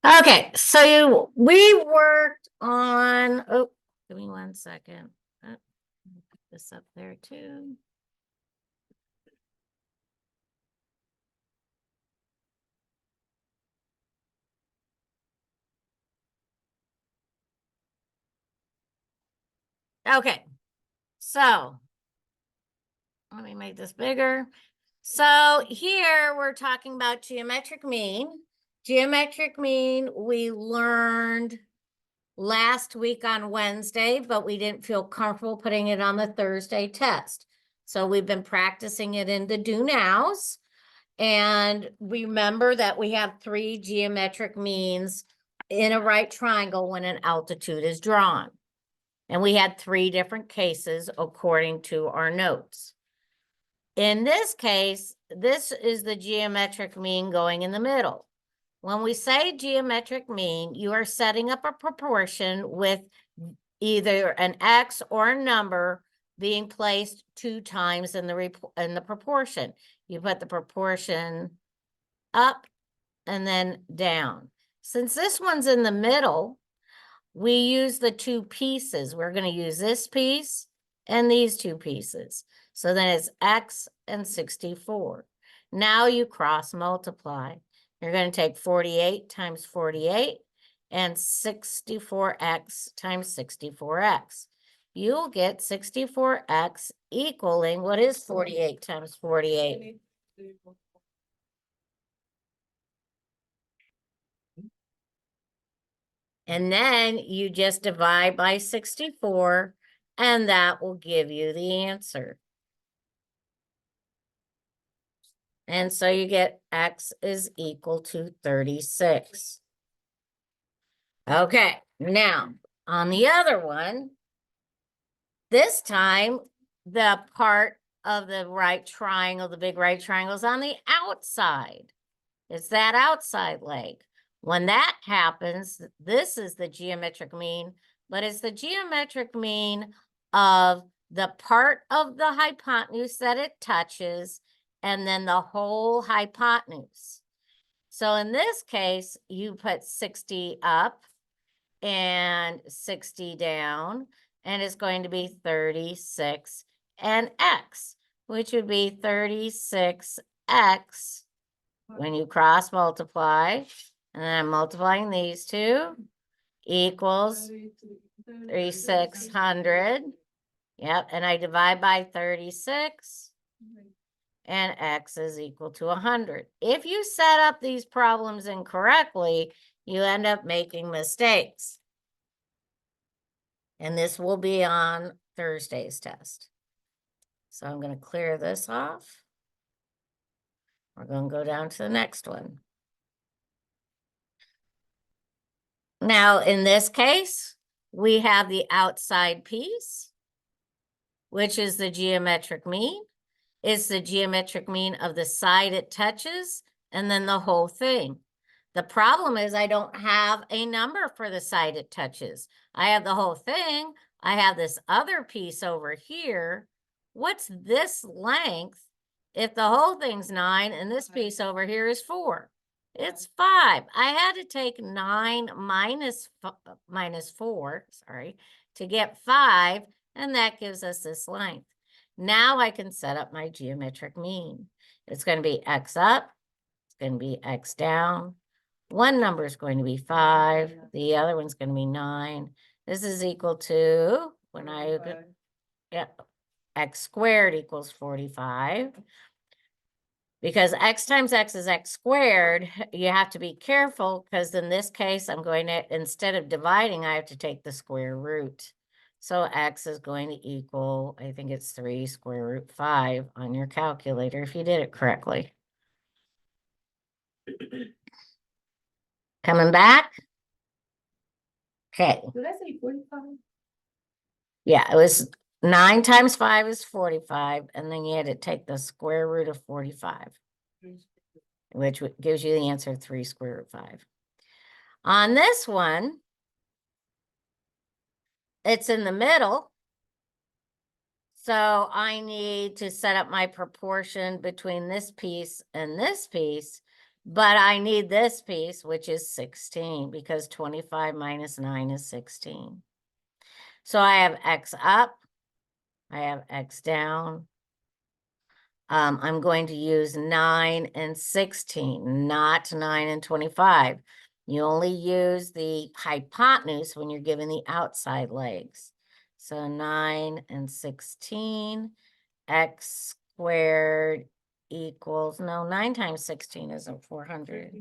Okay, we worked on, oh, give me 1 second. Put this up there too. Okay, so let me make this bigger. So here we're talking about geometric mean. Geometric mean we learned last week on Wednesday, but we didn't feel comfortable putting it on the Thursday test. So we've been practicing it in the do nows. And remember that we have 3 geometric means in a right triangle when an altitude is drawn. And we had 3 different cases according to our notes. In this case, this is the geometric mean going in the middle. When we say geometric mean, you are setting up a proportion with either an X or a number being placed 2 times in the proportion. You put the proportion up and then down. Since this one's in the middle, we use the 2 pieces. We're going to use this piece and these 2 pieces. So then it's X and 64. Now you cross multiply. You're going to take 48 times 48 and 64x times 64x. You'll get 64x equaling, what is 48 times 48? And then you just divide by 64, and that will give you the answer. And so you get X is equal to 36. Okay, now on the other one, this time the part of the right triangle, the big right triangle, is on the outside. It's that outside leg. When that happens, this is the geometric mean, but it's the geometric mean of the part of the hypotenuse that it touches and then the whole hypotenuse. So in this case, you put 60 up and 60 down, and it's going to be 36 and X, which would be 36X when you cross multiply, and then I'm multiplying these 2, equals 3,600. Yep, and I divide by 36, and X is equal to 100. If you set up these problems incorrectly, you end up making mistakes. And this will be on Thursday's test. So I'm going to clear this off. We're going to go down to the next one. Now, in this case, we have the outside piece, which is the geometric mean. It's the geometric mean of the side it touches, and then the whole thing. The problem is I don't have a number for the side it touches. I have the whole thing. I have this other piece over here. What's this length if the whole thing's 9 and this piece over here is 4? It's 5. I had to take 9 minus 4, sorry, to get 5, and that gives us this length. Now I can set up my geometric mean. It's going to be X up. It's going to be X down. One number is going to be 5. The other one's going to be 9. This is equal to, when I, X squared equals 45. Because X times X is X squared, you have to be careful because in this case, I'm going to, instead of dividing, I have to take the square root. So X is going to equal, I think it's 3 square root 5 on your calculator if you did it correctly. Coming back? Okay. Did I say 45? Yeah, it was 9 times 5 is 45, and then you had to take the square root of 45, which gives you the answer 3 square root 5. On this one, it's in the middle. So I need to set up my proportion between this piece and this piece. But I need this piece, which is 16, because 25 minus 9 is 16. So I have x up, I have x down. I'm going to use 9 and 16, not 9 and 25. You only use the hypotenuse when you're given the outside legs. So 9 and 16, x squared equals, no, 9 times 16 isn't 400.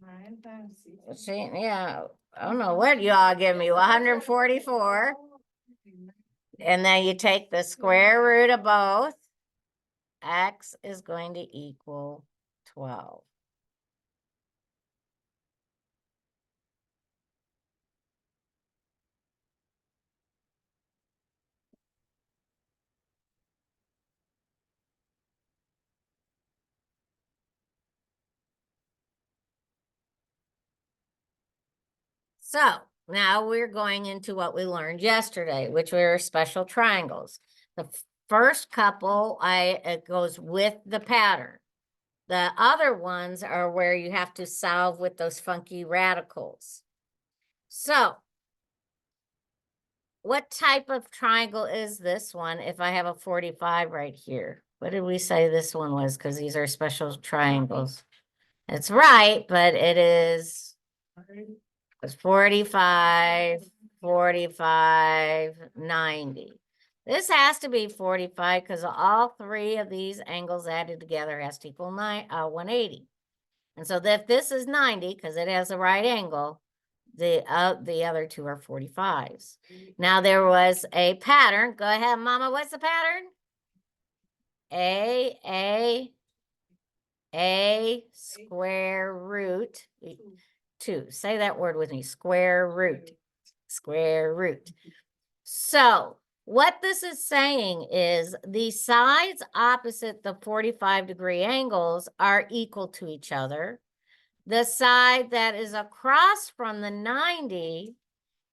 9 times 16. See, yeah, I don't know what y'all give me, 144. And then you take the square root of both. X is going to equal 12. So now we're going into what we learned yesterday, which were special triangles. The first couple, it goes with the pattern. The other ones are where you have to solve with those funky radicals. So what type of triangle is this one if I have a 45 right here? What did we say this one was? Because these are special triangles. It's right, but it is it's 45, 45, 90. This has to be 45 because all three of these angles added together has to equal 180. And so if this is 90, because it has a right angle, the other two are 45s. Now there was a pattern. Go ahead, Mama. What's the pattern? A square root 2. Say that word with me. Square root. Square root. So what this is saying is the sides opposite the 45-degree angles are equal to each other. The side that is across from the 90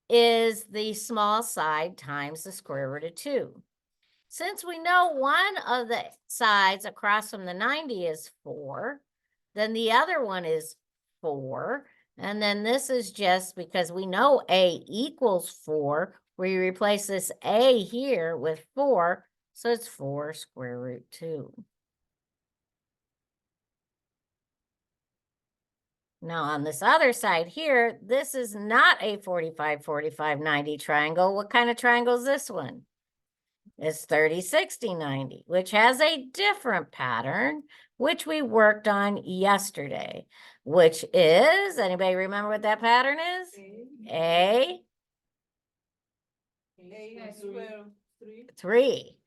is the small side times the square root of 2. Since we know one of the sides across from the 90 is 4, then the other one is 4. And then this is just because we know A equals 4, we replace this A here with 4, so it's 4 square root 2. Now on this other side here, this is not a 45, 45, 90 triangle. What kind of triangle is this one? It's 30, 60, 90, which has a different pattern, which we worked on yesterday, which is, anybody remember what that pattern is? A 3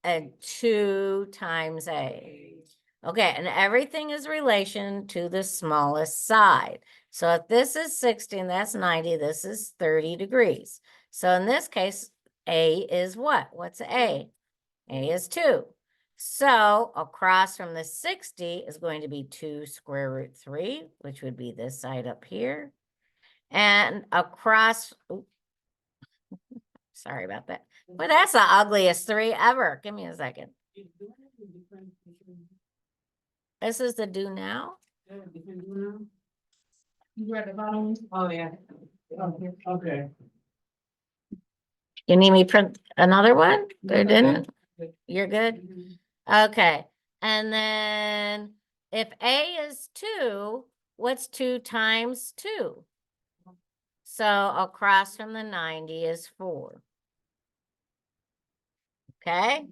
and 2 times A. Okay, and everything is relation to the smallest side. So if this is 60 and that's 90, this is 30 degrees. So in this case, A is what? What's A? A is 2. So across from the 60 is going to be 2 square root 3, which would be this side up here. And across, sorry about that. But that's the ugliest 3 ever. Give me a second. This is the do now. You at the bottom? Oh, yeah. Okay. You need me print another one? Or didn't? You're good? Okay. And then if A is 2, what's 2 times 2? So across from the 90 is 4. Okay?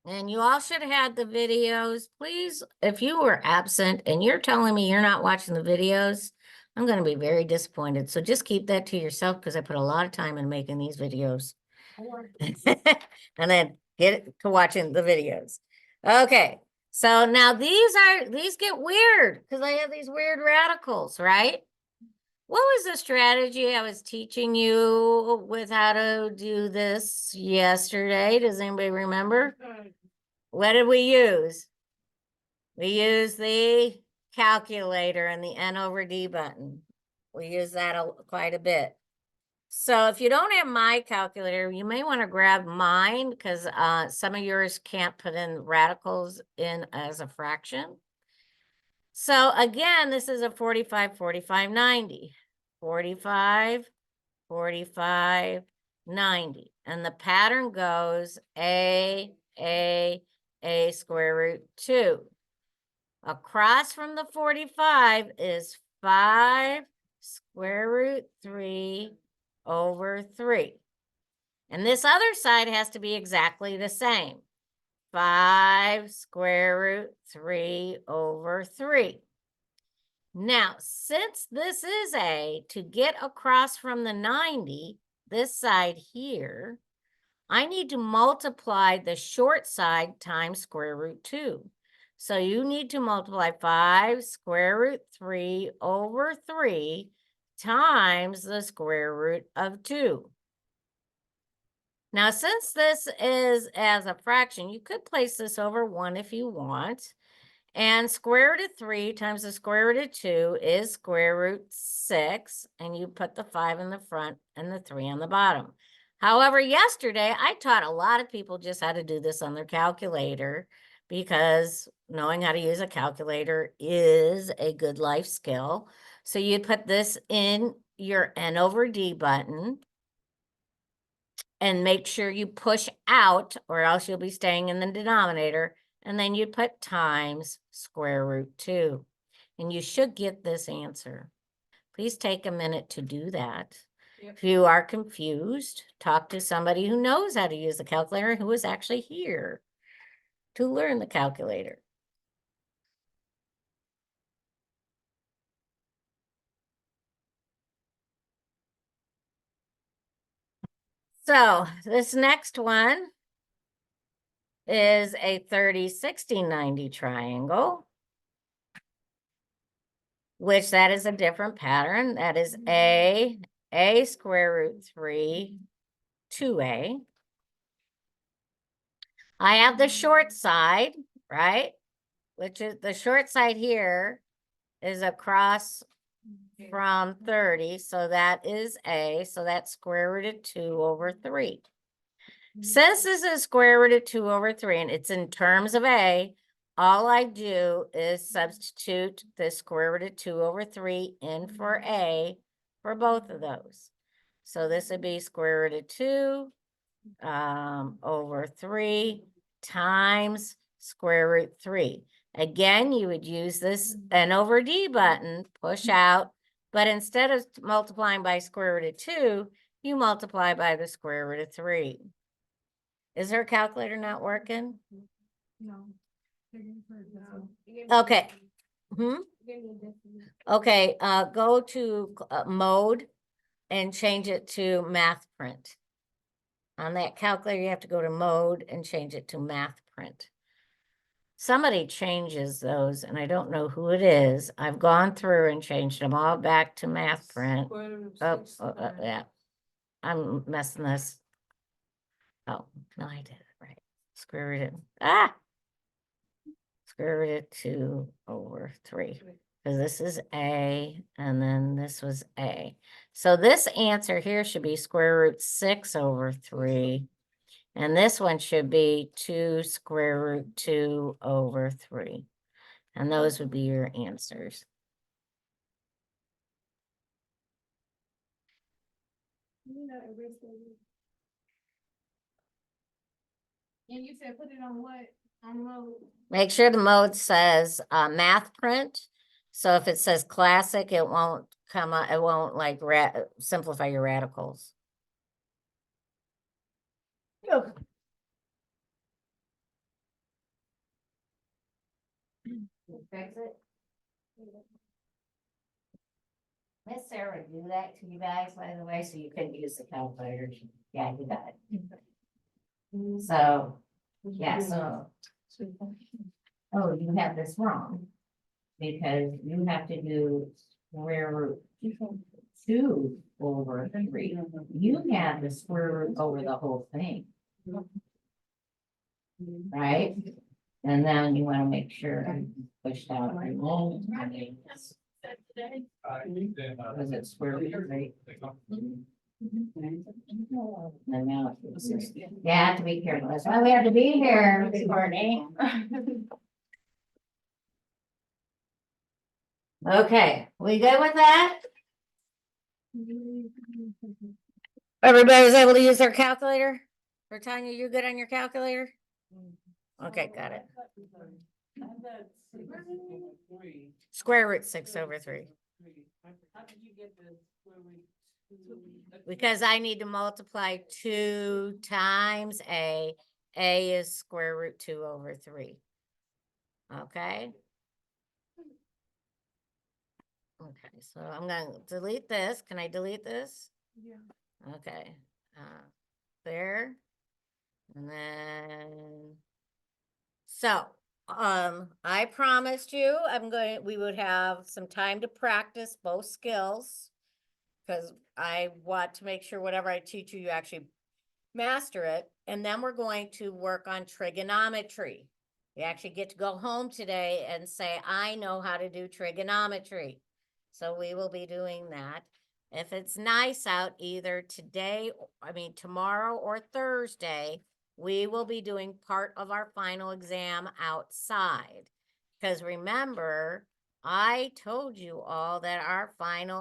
And you all should have had the videos. Please, if you were absent and you're telling me you're not watching the videos, I'm going to be very disappointed. So just keep that to yourself because I put a lot of time in making these videos. And then get to watching the videos. Okay. So now these get weird because I have these weird radicals, right? What was the strategy I was teaching you with how to do this yesterday? Does anybody remember? What did we use? We used the calculator and the N over D button. We use that quite a bit. So if you don't have my calculator, you may want to grab mine because some of yours can't put in radicals in as a fraction. So again, this is a 45, 45, 90. 45, 45, 90. And the pattern goes A square root 2. Across from the 45 is 5 square root 3 over 3. And this other side has to be exactly the same. 5 square root 3 over 3. Now, since this is A, to get across from the 90, this side here, I need to multiply the short side times square root 2. So you need to multiply 5 square root 3 over 3 times the square root of 2. Now, since this is as a fraction, you could place this over 1 if you want. And square root of 3 times the square root of 2 is square root 6. And you put the 5 in the front and the 3 on the bottom. However, yesterday, I taught a lot of people just how to do this on their calculator because knowing how to use a calculator is a good life skill. So you put this in your N over D button and make sure you push out or else you'll be staying in the denominator. And then you put times square root 2. And you should get this answer. Please take a minute to do that. Yep. If you are confused, talk to somebody who knows how to use the calculator who is actually here to learn the calculator. So this next one is a 30, 60, 90 triangle, which that is a different pattern. That is A square root 3, 2A. I have the short side, right? Which is the short side here is across from 30. So that is A. So that's square root of 2 over 3. Since this is square root of 2 over 3 and it's in terms of A, all I do is substitute the square root of 2 over 3 in for A for both of those. So this would be square root of 2 over 3 times square root 3. Again, you would use this N over D button, push out, but instead of multiplying by square root of 2, you multiply by the square root of 3. Is her calculator not working? No. Okay. Okay, go to mode and change it to math print. On that calculator, you have to go to mode and change it to math print. Somebody changes those, and I don't know who it is. I've gone through and changed them all back to math print. Yeah. I'm messing this. Oh, no, I did it right. Square root of, square root of 2 over 3. Because this is A, and then this was A. So this answer here should be square root 6 over 3. And this one should be 2 square root 2 over 3. And those would be your answers. And you said put it on what? On mode? Make sure the mode says math print. So if it says classic, it won't come up, it won't like simplify your radicals. Fix it. Miss Sarah do that to you guys, by the way, so you couldn't use the calculator. Yeah, you got it. So, yeah, so. Oh, you have this wrong. Because you have to do square root 2 over 3. You have the square root over the whole thing. Right? And then you want to make sure you pushed out. Was it square root 3? You have to be careful. That's why we have to be here, Courtney. Okay, we good with that? Everybody's able to use their calculator? Or Tanya, you good on your calculator? Okay, got it. Square root 6/3. How did you get the square root? Because I need to multiply 2 times A. A is square root 2/3. Okay? Okay, so I'm gonna delete this. Can I delete this? Yeah. Okay, there. And then, so, I promised you, we would have some time to practice both skills. Cause I want to make sure whatever I teach you, you actually master it. And then we're going to work on trigonometry. You actually get to go home today and say, I know how to do trigonometry. So we will be doing that. If it's nice out either tomorrow or Thursday, we will be doing part of our final exam outside. Because remember, I told you all that our final